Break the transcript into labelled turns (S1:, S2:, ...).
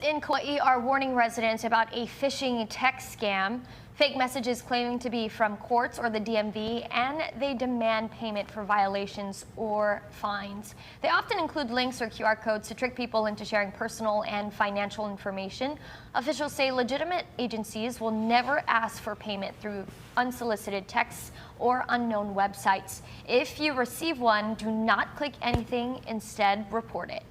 S1: in Kauai are warning residents about a phishing text scam. Fake messages claiming to be from courts or the DMV, and they demand payment for violations or fines. They often include links or QR codes to trick people into sharing personal and financial information. Officials say legitimate agencies will never ask for payment through unsolicited texts or unknown websites. If you receive one, do not click anything. Instead, report it.